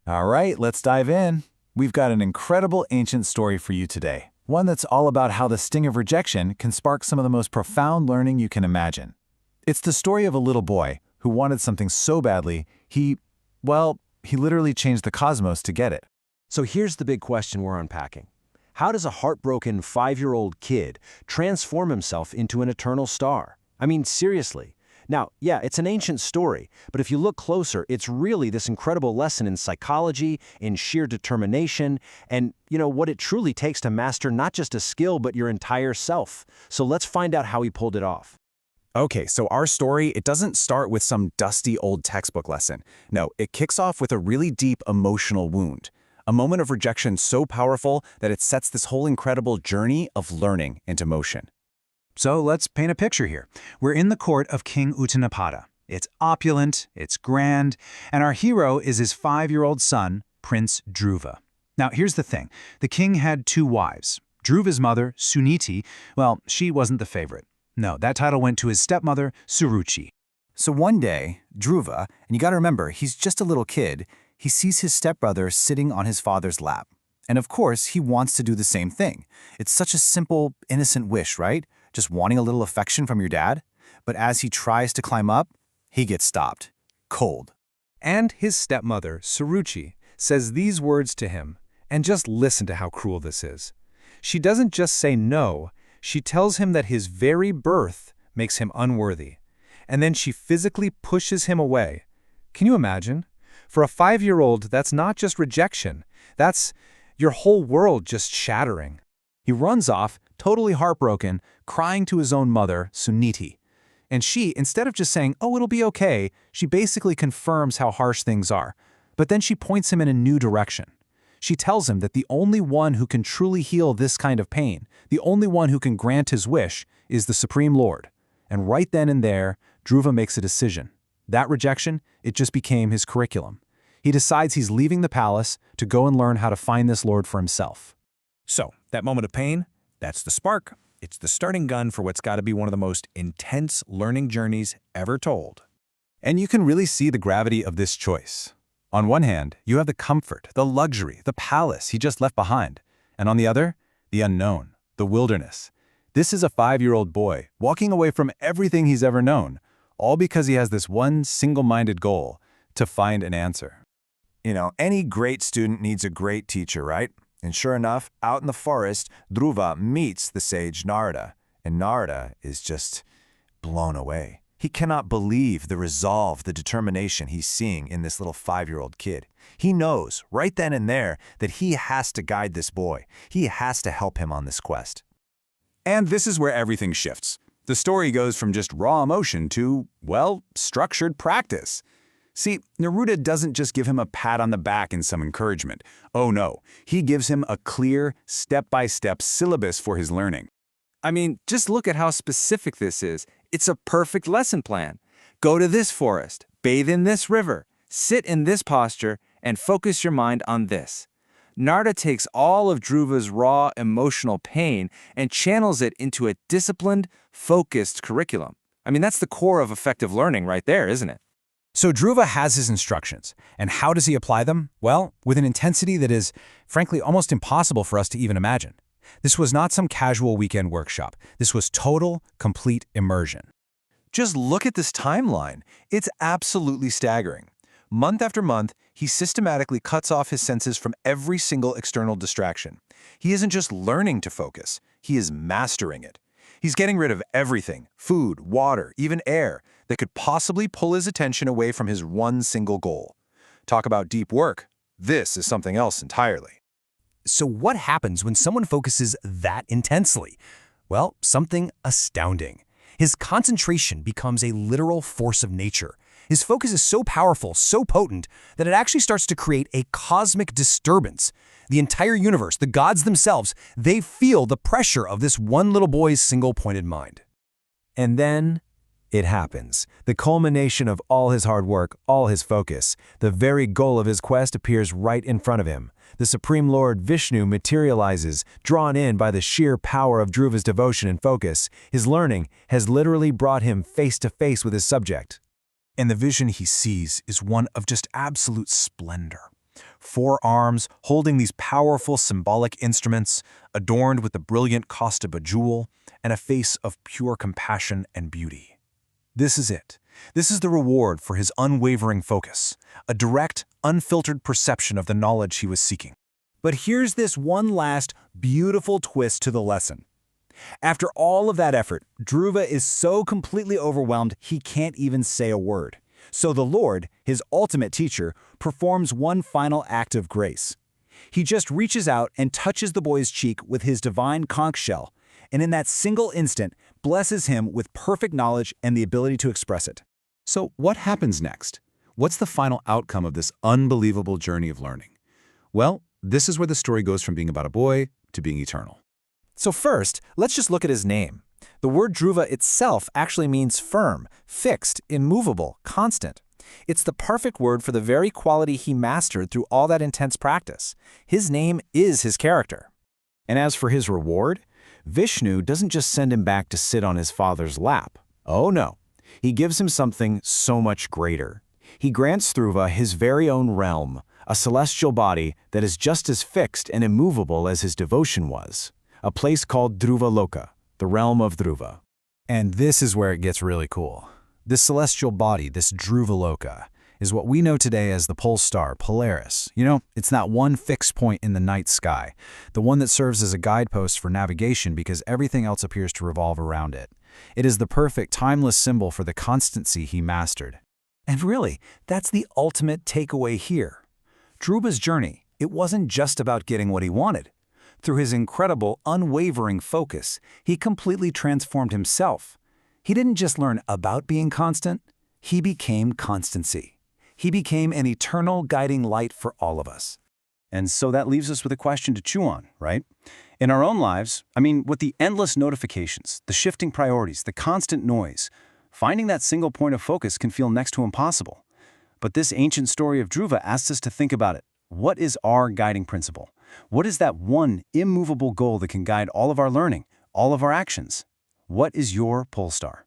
All right, let's dive in. We've got an incredible ancient story for you today. One that's all about how the sting of rejection can spark some of the most profound learning you can imagine. It's the story of a little boy who wanted something so badly, he literally changed the cosmos to get it. So here's the big question we're unpacking. How does a heartbroken 5-year-old kid transform himself into an eternal star? I mean, seriously. Now, yeah, it's an ancient story, but if you look closer, it's really this incredible lesson in psychology, in sheer determination, and, what it truly takes to master not just a skill, but your entire self. So let's find out how he pulled it off. Okay, so our story, it doesn't start with some dusty old textbook lesson. No, it kicks off with a really deep emotional wound. A moment of rejection so powerful that it sets this whole incredible journey of learning into motion. So let's paint a picture here. We're in the court of King Uttanapada. It's opulent, it's grand, and our hero is his 5-year-old son, Prince Dhruva. Now, here's the thing. The king had 2 wives. Dhruva's mother, Suniti, she wasn't the favorite. No, that title went to his stepmother, Suruchi. So one day, Dhruva, and you gotta remember, he's just a little kid, he sees his stepbrother sitting on his father's lap. And of course, he wants to do the same thing. It's such a simple, innocent wish, right? Just wanting a little affection from your dad. But as he tries to climb up, he gets stopped. Cold. And his stepmother, Suruchi, says these words to him, and just listen to how cruel this is. She doesn't just say no, she tells him that his very birth makes him unworthy. And then she physically pushes him away. Can you imagine? For a 5-year-old, that's not just rejection. That's your whole world just shattering. He runs off, totally heartbroken, crying to his own mother, Suniti. And she, instead of just saying, "Oh, it'll be okay," she basically confirms how harsh things are. But then she points him in a new direction. She tells him that the only one who can truly heal this kind of pain, the only one who can grant his wish, is the Supreme Lord. And right then and there, Dhruva makes a decision. That rejection, it just became his curriculum. He decides he's leaving the palace to go and learn how to find this Lord for himself. So, that moment of pain, that's the spark. It's the starting gun for what's got to be one of the most intense learning journeys ever told. And you can really see the gravity of this choice. On one hand, you have the comfort, the luxury, the palace he just left behind. And on the other, the unknown, the wilderness. This is a 5-year-old boy walking away from everything he's ever known, all because he has this one single-minded goal, to find an answer. Any great student needs a great teacher, right? And sure enough, out in the forest, Dhruva meets the sage Narada, and Narada is just blown away. He cannot believe the resolve, the determination he's seeing in this little 5-year-old kid. He knows, right then and there, that he has to guide this boy. He has to help him on this quest. And this is where everything shifts. The story goes from just raw emotion to, structured practice. See, Neruda doesn't just give him a pat on the back and some encouragement. Oh no, he gives him a clear, step-by-step syllabus for his learning. I mean, just look at how specific this is. It's a perfect lesson plan. Go to this forest, bathe in this river, sit in this posture, and focus your mind on this. Narada takes all of Dhruva's raw emotional pain and channels it into a disciplined, focused curriculum. I mean, that's the core of effective learning right there, isn't it? So Dhruva has his instructions, and how does he apply them? Well, with an intensity that is, frankly, almost impossible for us to even imagine. This was not some casual weekend workshop. This was total, complete immersion. Just look at this timeline. It's absolutely staggering. Month after month, he systematically cuts off his senses from every single external distraction. He isn't just learning to focus, he is mastering it. He's getting rid of everything, food, water, even air, that could possibly pull his attention away from his one single goal. Talk about deep work. This is something else entirely. So what happens when someone focuses that intensely? Well, something astounding. His concentration becomes a literal force of nature. His focus is so powerful, so potent, that it actually starts to create a cosmic disturbance. The entire universe, the gods themselves, they feel the pressure of this one little boy's single-pointed mind. And then it happens. The culmination of all his hard work, all his focus, the very goal of his quest appears right in front of him. The Supreme Lord Vishnu materializes, drawn in by the sheer power of Dhruva's devotion and focus. His learning has literally brought him face to face with his subject. And the vision he sees is one of just absolute splendor. 4 arms holding these powerful symbolic instruments, adorned with the brilliant cost of a jewel, and a face of pure compassion and beauty. This is it. This is the reward for his unwavering focus, a direct, unfiltered perception of the knowledge he was seeking. But here's this one last beautiful twist to the lesson. After all of that effort, Dhruva is so completely overwhelmed he can't even say a word. So the Lord, his ultimate teacher, performs one final act of grace. He just reaches out and touches the boy's cheek with his divine conch shell, and in that single instant, blesses him with perfect knowledge and the ability to express it. So what happens next? What's the final outcome of this unbelievable journey of learning? Well, this is where the story goes from being about a boy to being eternal. So first, let's just look at his name. The word Dhruva itself actually means firm, fixed, immovable, constant. It's the perfect word for the very quality he mastered through all that intense practice. His name is his character. And as for his reward, Vishnu doesn't just send him back to sit on his father's lap. Oh no, he gives him something so much greater. He grants Dhruva his very own realm, a celestial body that is just as fixed and immovable as his devotion was, a place called Dhruva Loka, the realm of Dhruva. And this is where it gets really cool. This celestial body, this Dhruvaloka, is what we know today as the pole star, Polaris. You know, it's that one fixed point in the night sky, the one that serves as a guidepost for navigation because everything else appears to revolve around it. It is the perfect, timeless symbol for the constancy he mastered. And really, that's the ultimate takeaway here. Dhruva's journey, it wasn't just about getting what he wanted. Through his incredible, unwavering focus, he completely transformed himself. He didn't just learn about being constant, he became constancy. He became an eternal guiding light for all of us. And so that leaves us with a question to chew on, right? In our own lives, with the endless notifications, the shifting priorities, the constant noise, finding that single point of focus can feel next to impossible. But this ancient story of Dhruva asks us to think about it. What is our guiding principle? What is that one immovable goal that can guide all of our learning, all of our actions? What is your pole star?